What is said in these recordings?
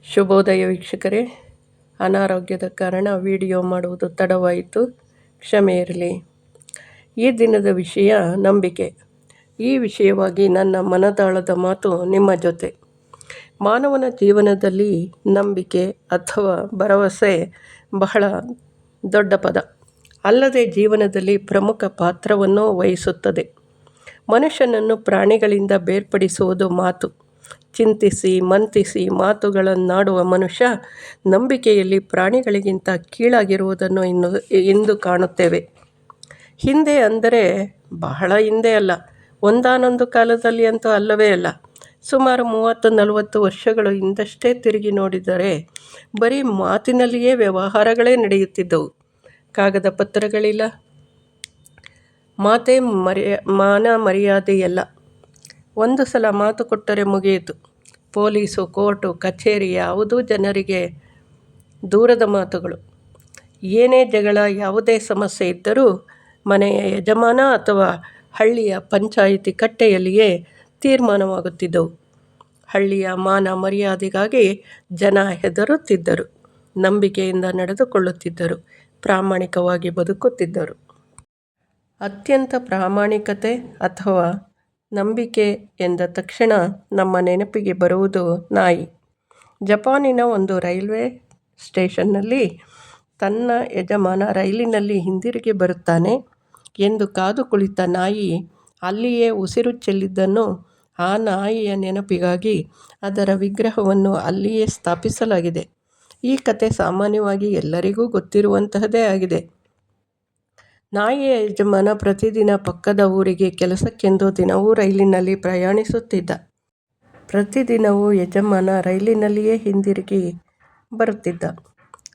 ಶುಭೋದಯ ವೀಕ್ಷಕರೇ. ಅನಾರೋಗ್ಯದ ಕಾರಣ ವಿಡಿಯೋ ಮಾಡುವುದು ತಡವಾಯಿತು, ಕ್ಷಮೆ ಇರಲಿ. ಈ ದಿನದ ವಿಷಯ ನಂಬಿಕೆ. ಈ ವಿಷಯವಾಗಿ ನನ್ನ ಮನದಾಳದ ಮಾತು ನಿಮ್ಮ ಜೊತೆ. ಮಾನವನ ಜೀವನದಲ್ಲಿ ನಂಬಿಕೆ ಅಥವಾ ಭರವಸೆ ಬಹಳ ದೊಡ್ಡ ಪದ, ಅಲ್ಲದೆ ಜೀವನದಲ್ಲಿ ಪ್ರಮುಖ ಪಾತ್ರವನ್ನು ವಹಿಸುತ್ತದೆ. ಮನುಷ್ಯನನ್ನು ಪ್ರಾಣಿಗಳಿಂದ ಬೇರ್ಪಡಿಸುವುದು ಮಾತು. ಚಿಂತಿಸಿ ಮಂತಿಸಿ ಮಾತುಗಳನ್ನಾಡುವ ಮನುಷ್ಯ ನಂಬಿಕೆಯಲ್ಲಿ ಪ್ರಾಣಿಗಳಿಗಿಂತ ಕೀಳಾಗಿರುವುದನ್ನು ಇಂದು ಕಾಣುತ್ತೇವೆ. ಹಿಂದೆ ಅಂದರೆ ಬಹಳ ಹಿಂದೆ ಅಲ್ಲ, ಒಂದಾನೊಂದು ಕಾಲದಲ್ಲಿ ಅಂತೂ ಅಲ್ಲವೇ ಅಲ್ಲ, ಸುಮಾರು 30-40 ವರ್ಷಗಳು ಹಿಂದಷ್ಟೇ ತಿರುಗಿ ನೋಡಿದರೆ ಬರೀ ಮಾತಿನಲ್ಲಿಯೇ ವ್ಯವಹಾರಗಳೇ ನಡೆಯುತ್ತಿದ್ದವು. ಕಾಗದ ಪತ್ರಗಳಿಲ್ಲ, ಮಾತೆ ಮಾನ ಮರ್ಯಾದೆಯಲ್ಲ. ಒಂದು ಸಲ ಮಾತು ಕೊಟ್ಟರೆ ಮುಗಿಯಿತು. ಪೊಲೀಸು, ಕೋರ್ಟು, ಕಚೇರಿ ಯಾವುದೂ ಜನರಿಗೆ ದೂರದ ಮಾತುಗಳು. ಏನೇ ಜಗಳ, ಯಾವುದೇ ಸಮಸ್ಯೆ ಇದ್ದರೂ ಮನೆಯ ಯಜಮಾನ ಅಥವಾ ಹಳ್ಳಿಯ ಪಂಚಾಯಿತಿ ಕಟ್ಟೆಯಲ್ಲಿಯೇ ತೀರ್ಮಾನವಾಗುತ್ತಿದ್ದವು. ಹಳ್ಳಿಯ ಮಾನ ಮರ್ಯಾದೆಗಾಗಿ ಜನ ಹೆದರುತ್ತಿದ್ದರು, ನಂಬಿಕೆಯಿಂದ ನಡೆದುಕೊಳ್ಳುತ್ತಿದ್ದರು, ಪ್ರಾಮಾಣಿಕವಾಗಿ ಬದುಕುತ್ತಿದ್ದರು. ಅತ್ಯಂತ ಪ್ರಾಮಾಣಿಕತೆ ಅಥವಾ ನಂಬಿಕೆ ಎಂದ ತಕ್ಷಣ ನಮ್ಮ ನೆನಪಿಗೆ ಬರುವುದು ನಾಯಿ. ಜಪಾನಿನ ಒಂದು ರೈಲ್ವೆ ಸ್ಟೇಷನ್ನಲ್ಲಿ ತನ್ನ ಯಜಮಾನ ರೈಲಿನಲ್ಲಿ ಹಿಂದಿರುಗಿ ಬರುತ್ತಾನೆ ಎಂದು ಕಾದು ಕುಳಿತ ನಾಯಿ ಅಲ್ಲಿಯೇ ಉಸಿರು ಚೆಲ್ಲಿದ್ದನ್ನು ಆ ನಾಯಿಯ ನೆನಪಿಗಾಗಿ ಅದರ ವಿಗ್ರಹವನ್ನು ಅಲ್ಲಿಯೇ ಸ್ಥಾಪಿಸಲಾಗಿದೆ. ಈ ಕತೆ ಸಾಮಾನ್ಯವಾಗಿ ಎಲ್ಲರಿಗೂ ಗೊತ್ತಿರುವಂತಹದ್ದೇ ಆಗಿದೆ. ನಾಯಿಯ ಯಜಮಾನ ಪ್ರತಿದಿನ ಪಕ್ಕದ ಊರಿಗೆ ಕೆಲಸಕ್ಕೆಂದು ದಿನವೂ ರೈಲಿನಲ್ಲಿ ಪ್ರಯಾಣಿಸುತ್ತಿದ್ದ. ಪ್ರತಿದಿನವೂ ಯಜಮಾನ ರೈಲಿನಲ್ಲಿಯೇ ಹಿಂದಿರುಗಿ ಬರುತ್ತಿದ್ದ.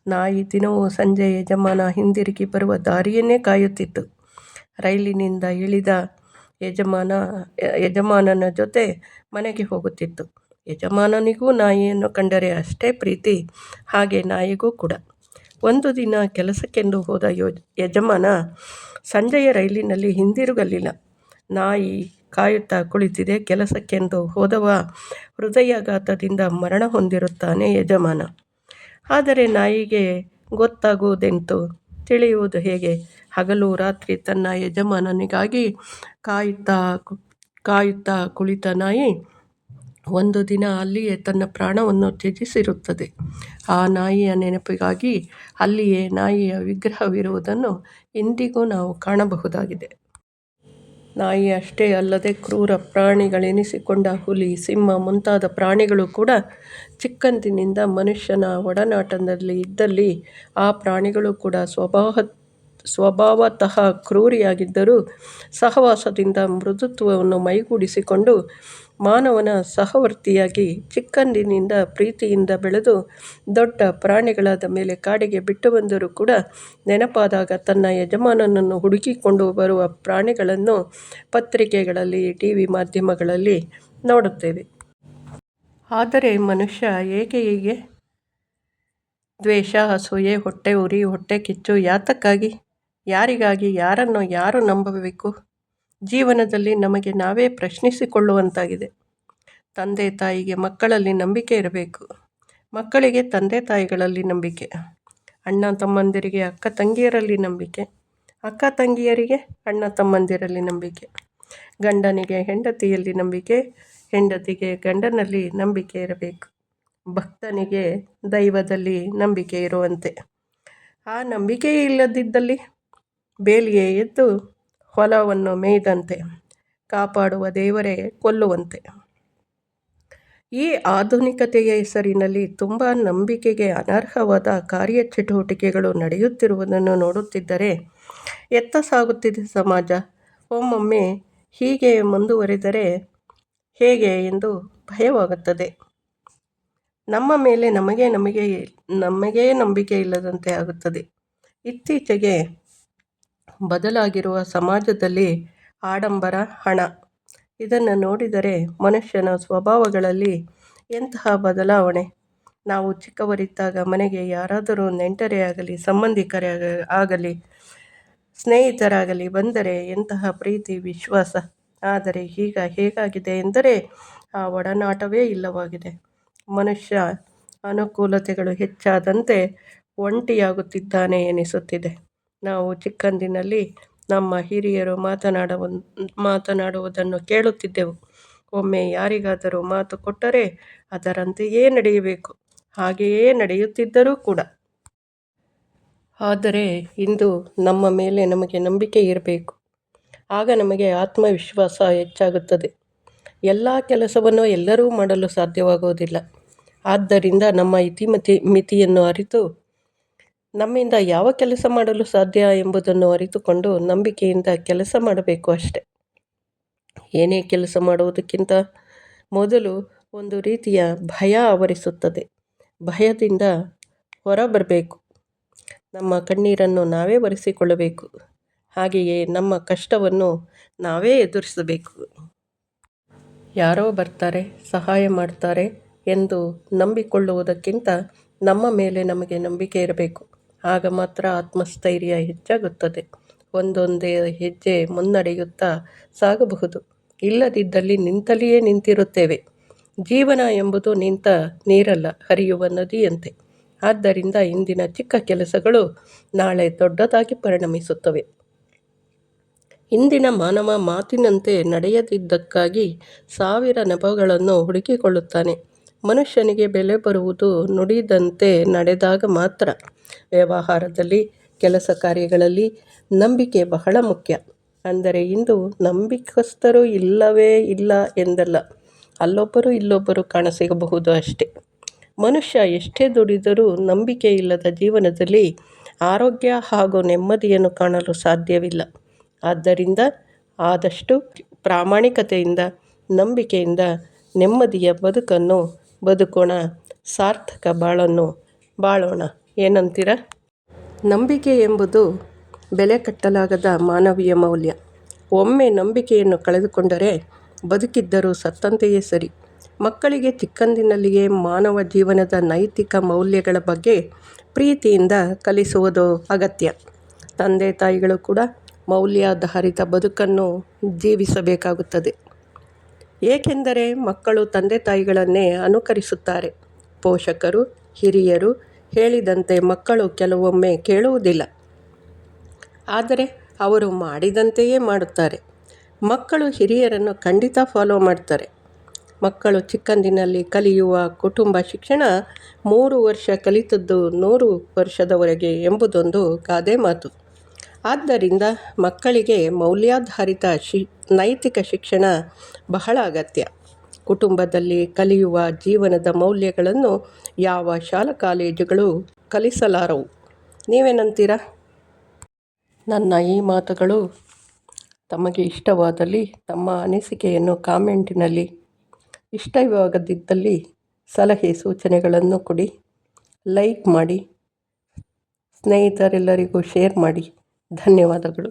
ನಾಯಿ ದಿನವೂ ಸಂಜೆ ಯಜಮಾನ ಹಿಂದಿರುಗಿ ಬರುವ ದಾರಿಯನ್ನೇ ಕಾಯುತ್ತಿತ್ತು. ರೈಲಿನಿಂದ ಇಳಿದ ಯಜಮಾನನ ಜೊತೆ ಮನೆಗೆ ಹೋಗುತ್ತಿತ್ತು. ಯಜಮಾನನಿಗೂ ನಾಯಿಯನ್ನು ಕಂಡರೆ ಅಷ್ಟೇ ಪ್ರೀತಿ, ಹಾಗೆ ನಾಯಿಗೂ ಕೂಡ. ಒಂದು ದಿನ ಕೆಲಸಕ್ಕೆಂದು ಹೋದ ಯಜಮಾನ ಸಂಜೆಯ ರೈಲಿನಲ್ಲಿ ಹಿಂದಿರುಗಲಿಲ್ಲ. ನಾಯಿ ಕಾಯುತ್ತಾ ಕುಳಿತಿದೆ. ಕೆಲಸಕ್ಕೆಂದು ಹೋದವ ಹೃದಯಾಘಾತದಿಂದ ಮರಣ ಹೊಂದಿರುತ್ತಾನೆ ಯಜಮಾನ. ಆದರೆ ನಾಯಿಗೆ ಗೊತ್ತಾಗುವುದೆಂತು, ತಿಳಿಯುವುದು ಹೇಗೆ? ಹಗಲು ರಾತ್ರಿ ತನ್ನ ಯಜಮಾನನಿಗಾಗಿ ಕಾಯುತ್ತಾ ಕುಳಿತ ನಾಯಿ ಒಂದು ದಿನ ಅಲ್ಲಿಯೇ ತನ್ನ ಪ್ರಾಣವನ್ನು ತ್ಯಜಿಸಿರುತ್ತದೆ. ಆ ನಾಯಿಯ ನೆನಪಿಗಾಗಿ ಅಲ್ಲಿಯೇ ನಾಯಿಯ ವಿಗ್ರಹವಿರುವುದನ್ನು ಇಂದಿಗೂ ನಾವು ಕಾಣಬಹುದಾಗಿದೆ. ನಾಯಿ ಅಷ್ಟೇ ಅಲ್ಲದೆ ಕ್ರೂರ ಪ್ರಾಣಿಗಳೆನಿಸಿಕೊಂಡ ಹುಲಿ, ಸಿಂಹ ಮುಂತಾದ ಪ್ರಾಣಿಗಳು ಕೂಡ ಚಿಕ್ಕಂದಿನಿಂದ ಮನುಷ್ಯನ ಒಡನಾಟದಲ್ಲಿ ಇದ್ದಲ್ಲಿ ಆ ಪ್ರಾಣಿಗಳು ಕೂಡ ಸ್ವಭಾವತಃ ಕ್ರೂರಿಯಾಗಿದ್ದರೂ ಸಹವಾಸದಿಂದ ಮೃದುತ್ವವನ್ನು ಮೈಗೂಡಿಸಿಕೊಂಡು ಮಾನವನ ಸಹವರ್ತಿಯಾಗಿ ಚಿಕ್ಕಂದಿನಿಂದ ಪ್ರೀತಿಯಿಂದ ಬೆಳೆದು ದೊಡ್ಡ ಪ್ರಾಣಿಗಳಾದ ಮೇಲೆ ಕಾಡಿಗೆ ಬಿಟ್ಟು ಬಂದರೂ ಕೂಡ ನೆನಪಾದಾಗ ತನ್ನ ಯಜಮಾನನನ್ನು ಹುಡುಕಿಕೊಂಡು ಬರುವ ಪ್ರಾಣಿಗಳನ್ನು ಪತ್ರಿಕೆಗಳಲ್ಲಿ, ಟಿವಿ ಮಾಧ್ಯಮಗಳಲ್ಲಿ ನೋಡುತ್ತೇವೆ. ಆದರೆ ಮನುಷ್ಯ ಏಕೆ ಹೀಗೆ? ದ್ವೇಷ, ಅಸೂಯೆ, ಹೊಟ್ಟೆ ಉರಿ, ಹೊಟ್ಟೆ ಕಿಚ್ಚು ಯಾತಕ್ಕಾಗಿ? ಯಾರಿಗಾಗಿ? ಯಾರನ್ನು ಯಾರು ನಂಬಬೇಕು? ಜೀವನದಲ್ಲಿ ನಮಗೆ ನಾವೇ ಪ್ರಶ್ನಿಸಿಕೊಳ್ಳುವಂತಾಗಿದೆ. ತಂದೆ ತಾಯಿಗೆ ಮಕ್ಕಳಲ್ಲಿ ನಂಬಿಕೆ ಇರಬೇಕು, ಮಕ್ಕಳಿಗೆ ತಂದೆ ತಾಯಿಗಳಲ್ಲಿ ನಂಬಿಕೆ, ಅಣ್ಣ ತಮ್ಮಂದಿರಿಗೆ ಅಕ್ಕ ತಂಗಿಯರಲ್ಲಿ ನಂಬಿಕೆ, ಅಕ್ಕ ತಂಗಿಯರಿಗೆ ಅಣ್ಣ ತಮ್ಮಂದಿರಲ್ಲಿ ನಂಬಿಕೆ, ಗಂಡನಿಗೆ ಹೆಂಡತಿಯಲ್ಲಿ ನಂಬಿಕೆ, ಹೆಂಡತಿಗೆ ಗಂಡನಲ್ಲಿ ನಂಬಿಕೆ ಇರಬೇಕು, ಭಕ್ತನಿಗೆ ದೈವದಲ್ಲಿ ನಂಬಿಕೆ ಇರುವಂತೆ. ಆ ನಂಬಿಕೆಯೇ ಇಲ್ಲದಿದ್ದಲ್ಲಿ ಬೇಲಿಯೇ ಎದ್ದು ಹೊಲವನ್ನು ಮೇಯ್ದಂತೆ, ಕಾಪಾಡುವ ದೇವರೇ ಕೊಲ್ಲುವಂತೆ. ಈ ಆಧುನಿಕತೆಯ ಹೆಸರಿನಲ್ಲಿ ತುಂಬ ನಂಬಿಕೆಗೆ ಅನರ್ಹವಾದ ಕಾರ್ಯಚಟುವಟಿಕೆಗಳು ನಡೆಯುತ್ತಿರುವುದನ್ನು ನೋಡುತ್ತಿದ್ದರೆ ಎತ್ತ ಸಾಗುತ್ತಿದೆ ಸಮಾಜ? ಒಮ್ಮೊಮ್ಮೆ ಹೀಗೆ ಮುಂದುವರಿದರೆ ಹೇಗೆ ಎಂದು ಭಯವಾಗುತ್ತದೆ. ನಮ್ಮ ಮೇಲೆ ನಮಗೇ ನಂಬಿಕೆ ಇಲ್ಲದಂತೆ ಆಗುತ್ತದೆ. ಇತ್ತೀಚೆಗೆ ಬದಲಾಗಿರುವ ಸಮಾಜದಲ್ಲಿ ಆಡಂಬರ, ಹಣ ಇದನ್ನು ನೋಡಿದರೆ ಮನುಷ್ಯನ ಸ್ವಭಾವಗಳಲ್ಲಿ ಎಂತಹ ಬದಲಾವಣೆ! ನಾವು ಚಿಕ್ಕವರಿದ್ದಾಗ ಮನೆಗೆ ಯಾರಾದರೂ ನೆಂಟರೇ ಆಗಲಿ, ಸಂಬಂಧಿಕರೇ ಆಗಲಿ, ಸ್ನೇಹಿತರಾಗಲಿ ಬಂದರೆ ಎಂತಹ ಪ್ರೀತಿ, ವಿಶ್ವಾಸ. ಆದರೆ ಈಗ ಹೇಗಾಗಿದೆ ಎಂದರೆ ಆ ಒಡನಾಟವೇ ಇಲ್ಲವಾಗಿದೆ. ಮನುಷ್ಯ ಅನುಕೂಲತೆಗಳು ಹೆಚ್ಚಾದಂತೆ ಒಂಟಿಯಾಗುತ್ತಿದ್ದಾನೆ ಎನಿಸುತ್ತಿದೆ. ನಾವು ಚಿಕ್ಕಂದಿನಲ್ಲಿ ನಮ್ಮ ಹಿರಿಯರು ಮಾತನಾಡುವುದನ್ನು ಕೇಳುತ್ತಿದ್ದೆವು. ಒಮ್ಮೆ ಯಾರಿಗಾದರೂ ಮಾತು ಕೊಟ್ಟರೆ ಅದರಂತೆಯೇ ನಡೆಯಬೇಕು. ಹಾಗೆಯೇ ನಡೆಯುತ್ತಿದ್ದರೂ ಕೂಡ. ಆದರೆ ಇಂದು ನಮ್ಮ ಮೇಲೆ ನಮಗೆ ನಂಬಿಕೆ ಇರಬೇಕು. ಆಗ ನಮಗೆ ಆತ್ಮವಿಶ್ವಾಸ ಹೆಚ್ಚಾಗುತ್ತದೆ. ಎಲ್ಲ ಕೆಲಸವನ್ನು ಎಲ್ಲರೂ ಮಾಡಲು ಸಾಧ್ಯವಾಗುವುದಿಲ್ಲ. ಆದ್ದರಿಂದ ನಮ್ಮ ಮಿತಿಯನ್ನು ಅರಿತು ನಮ್ಮಿಂದ ಯಾವ ಕೆಲಸ ಮಾಡಲು ಸಾಧ್ಯ ಎಂಬುದನ್ನು ಅರಿತುಕೊಂಡು ನಂಬಿಕೆಯಿಂದ ಕೆಲಸ ಮಾಡಬೇಕು ಅಷ್ಟೆ. ಏನೇ ಕೆಲಸ ಮಾಡುವುದಕ್ಕಿಂತ ಮೊದಲು ಒಂದು ರೀತಿಯ ಭಯ ಆವರಿಸುತ್ತದೆ. ಭಯದಿಂದ ಹೊರಬರಬೇಕು. ನಮ್ಮ ಕಣ್ಣೀರನ್ನು ನಾವೇ ಒರೆಸಿಕೊಳ್ಳಬೇಕು. ಹಾಗೆಯೇ ನಮ್ಮ ಕಷ್ಟವನ್ನು ನಾವೇ ಎದುರಿಸಬೇಕು. ಯಾರೋ ಬರ್ತಾರೆ, ಸಹಾಯ ಮಾಡ್ತಾರೆ ಎಂದು ನಂಬಿಕೊಳ್ಳುವುದಕ್ಕಿಂತ ನಮ್ಮ ಮೇಲೆ ನಮಗೆ ನಂಬಿಕೆ ಇರಬೇಕು. ಆಗ ಮಾತ್ರ ಆತ್ಮಸ್ಥೈರ್ಯ ಹೆಚ್ಚಾಗುತ್ತದೆ. ಒಂದೊಂದೇ ಹೆಜ್ಜೆ ಮುನ್ನಡೆಯುತ್ತಾ ಸಾಗಬಹುದು. ಇಲ್ಲದಿದ್ದಲ್ಲಿ ನಿಂತಲ್ಲಿಯೇ ನಿಂತಿರುತ್ತೇವೆ. ಜೀವನ ಎಂಬುದು ನಿಂತ ನೀರಲ್ಲ, ಹರಿಯುವ ನದಿಯಂತೆ. ಆದ್ದರಿಂದ ಇಂದಿನ ಚಿಕ್ಕ ಕೆಲಸಗಳು ನಾಳೆ ದೊಡ್ಡದಾಗಿ ಪರಿಣಮಿಸುತ್ತವೆ. ಇಂದಿನ ಮಾನವ ಮಾತಿನಂತೆ ನಡೆಯದಿದ್ದಕ್ಕಾಗಿ 1000 ನೆಪಗಳನ್ನು ಹುಡುಕಿಕೊಳ್ಳುತ್ತಾನೆ. ಮನುಷ್ಯನಿಗೆ ಬೆಲೆ ಬರುವುದು ನುಡಿದಂತೆ ನಡೆದಾಗ ಮಾತ್ರ. ವ್ಯವಹಾರದಲ್ಲಿ, ಕೆಲಸ ಕಾರ್ಯಗಳಲ್ಲಿ ನಂಬಿಕೆ ಬಹಳ ಮುಖ್ಯ. ಅಂದರೆ ಇಂದು ನಂಬಿಕಸ್ಥರು ಇಲ್ಲವೇ ಇಲ್ಲ ಎಂದಲ್ಲ, ಅಲ್ಲೊಬ್ಬರು ಇಲ್ಲೊಬ್ಬರು ಕಾಣಸಿಗಬಹುದು ಅಷ್ಟೆ. ಮನುಷ್ಯ ಎಷ್ಟೇ ದುಡಿದರೂ ನಂಬಿಕೆ ಇಲ್ಲದ ಜೀವನದಲ್ಲಿ ಆರೋಗ್ಯ ಹಾಗೂ ನೆಮ್ಮದಿಯನ್ನು ಕಾಣಲು ಸಾಧ್ಯವಿಲ್ಲ. ಆದ್ದರಿಂದ ಆದಷ್ಟು ಪ್ರಾಮಾಣಿಕತೆಯಿಂದ, ನಂಬಿಕೆಯಿಂದ ನೆಮ್ಮದಿಯ ಬದುಕನ್ನು ಬದುಕೋಣ, ಸಾರ್ಥಕ ಬಾಳನ್ನು ಬಾಳೋಣ. ಏನಂತೀರ? ನಂಬಿಕೆ ಎಂಬುದು ಬೆಲೆ ಕಟ್ಟಲಾಗದ ಮಾನವೀಯ ಮೌಲ್ಯ. ಒಮ್ಮೆ ನಂಬಿಕೆಯನ್ನು ಕಳೆದುಕೊಂಡರೆ ಬದುಕಿದ್ದರೂ ಸತ್ತಂತೆಯೇ ಸರಿ. ಮಕ್ಕಳಿಗೆ ಚಿಕ್ಕಂದಿನಲ್ಲಿಯೇ ಮಾನವ ಜೀವನದ ನೈತಿಕ ಮೌಲ್ಯಗಳ ಬಗ್ಗೆ ಪ್ರೀತಿಯಿಂದ ಕಲಿಸುವುದು ಅಗತ್ಯ. ತಂದೆ ತಾಯಿಗಳು ಕೂಡ ಮೌಲ್ಯಾಧಾರಿತ ಬದುಕನ್ನು ಜೀವಿಸಬೇಕಾಗುತ್ತದೆ. ಏಕೆಂದರೆ ಮಕ್ಕಳು ತಂದೆ ತಾಯಿಗಳನ್ನೇ ಅನುಕರಿಸುತ್ತಾರೆ. ಪೋಷಕರು, ಹಿರಿಯರು ಹೇಳಿದಂತೆ ಮಕ್ಕಳು ಕೆಲವೊಮ್ಮೆ ಕೇಳುವುದಿಲ್ಲ. ಆದರೆ ಅವರು ಮಾಡಿದಂತೆಯೇ ಮಾಡುತ್ತಾರೆ. ಮಕ್ಕಳು ಹಿರಿಯರನ್ನು ಖಂಡಿತ ಫಾಲೋ ಮಾಡ್ತಾರೆ. ಮಕ್ಕಳು ಚಿಕ್ಕಂದಿನಲ್ಲಿ ಕಲಿಯುವ ಕುಟುಂಬ ಶಿಕ್ಷಣ 3 ವರ್ಷ ಕಲಿತದ್ದು 100 ವರ್ಷದವರೆಗೆ ಎಂಬುದೊಂದು ಗಾದೆ ಮಾತು. ಆದ್ದರಿಂದ ಮಕ್ಕಳಿಗೆ ಮೌಲ್ಯಾಧಾರಿತ ನೈತಿಕ ಶಿಕ್ಷಣ ಬಹಳ ಅಗತ್ಯ. ಕುಟುಂಬದಲ್ಲಿ ಕಲಿಯುವ ಜೀವನದ ಮೌಲ್ಯಗಳನ್ನು ಯಾವ ಶಾಲಾ ಕಾಲೇಜುಗಳು ಕಲಿಸಲಾರವು. ನೀವೇನಂತೀರಾ? ನನ್ನ ಈ ಮಾತುಗಳು ತಮಗೆ ಇಷ್ಟವಾದಲ್ಲಿ ತಮ್ಮ ಅನಿಸಿಕೆಯನ್ನು ಕಾಮೆಂಟಿನಲ್ಲಿ, ಇಷ್ಟವಾಗದಿದ್ದಲ್ಲಿ ಸಲಹೆ ಸೂಚನೆಗಳನ್ನು ಕೊಡಿ. ಲೈಕ್ ಮಾಡಿ, ಸ್ನೇಹಿತರೆಲ್ಲರಿಗೂ ಶೇರ್ ಮಾಡಿ. ಧನ್ಯವಾದಗಳು.